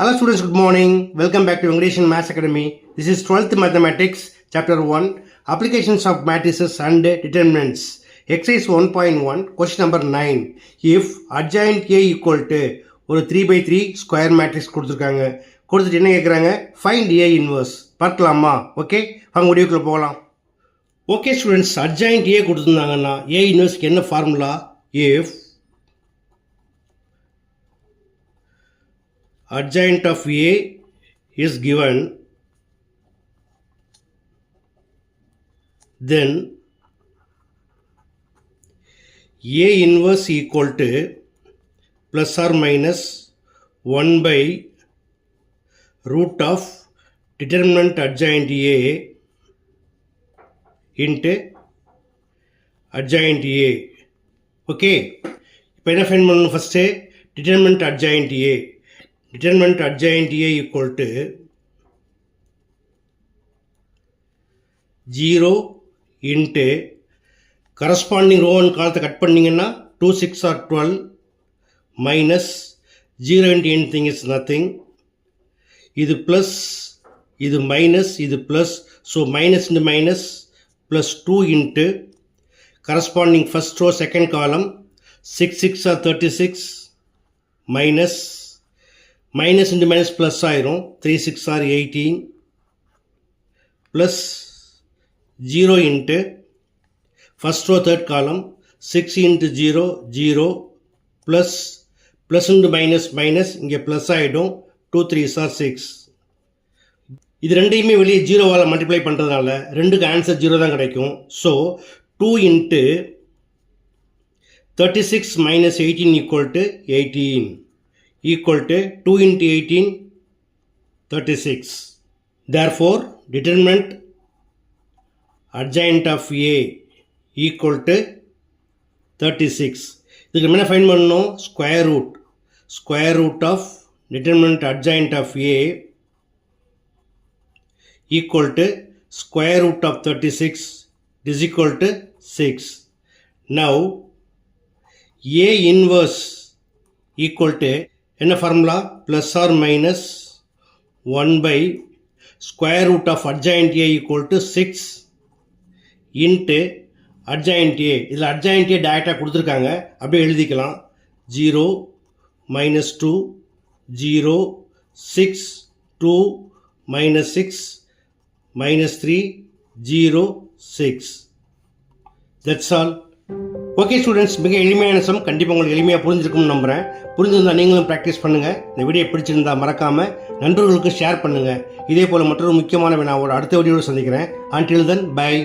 Hello students, good morning. Welcome back to English and Maths Academy. This is 12th Mathematics, Chapter 1, Applications of Matrices and Determinants. Exercise 1.1, question number 9. If adjoint A equal to ஒரு 3x3 square matrix கொடுத்துருக்காங்க. கொடுத்துட்டு என்ன கேட்குறாங்க? Find A inverse. பார்க்கலாமா? Okay, அவங்க வீடியோக்குள்ளே போகலாம். Okay students, adjoint A கொடுத்துருந்தாங்கன்னா A inverseக்கு என்ன formula? If adjoint of A is given, then A inverse equal to plus or minus 1 by root of determinant adjoint A into adjoint A. Okay, இப்போ என்ன find பண்ணணும்? First determinant adjoint A. Determinant adjoint A equal to 0 into corresponding row and column cut பண்ணிங்கன்னா 2, 6 or 12 minus 0 into anything is nothing. இது plus, இது minus, இது plus. So minus into minus plus 2 into corresponding first row second column 6, 6 or 36 minus into minus plus ஆயிரும் 3, 6 or 18 plus 0 into first row third column 6 into 0 0 plus into minus இங்கே plus ஆயிடும் 2, 3 or 6. இது ரெண்டையுமே வெளியே 0வால் multiply பண்ணுறதுனால ரெண்டுக்கு answer 0 தான் கிடைக்கும். So 2 into 36 minus 18 equal to 18 equal to 2 into 18 36. Therefore determinant adjoint of A equal to 36. இதுக்கு என்ன ஃபைண்ட் பண்ணணும்? Square root of determinant adjoint of A equal to square root of 36 is equal to 6. Now A inverse equal to என்ன formula? Plus or minus 1 by square root of adjoint A equal to 6 into adjoint A. இதில் adjoint A டைரெக்டாக கொடுத்துருக்காங்க, அப்படியே எழுதிக்கலாம். 0 minus 2 0 6 2 minus 6 minus 3 0 6. That's all. Okay students, மிக எளிமையான some. கண்டிப்பாக உங்களுக்கு எளிமையாக புரிஞ்சிருக்கும்னு நம்புகிறேன். புரிஞ்சிருந்தால் நீங்களும் ப்ராக்டிஸ் பண்ணுங்கள். இந்த வீடியோ பிடிச்சிருந்தால் மறக்காமல் நண்பர்களுக்கு ஷேர் பண்ணுங்கள். இதே போல் மற்றொரு முக்கியமான வினாவோட அடுத்த வீடியோவில் சந்திக்கிறேன். Until then, bye.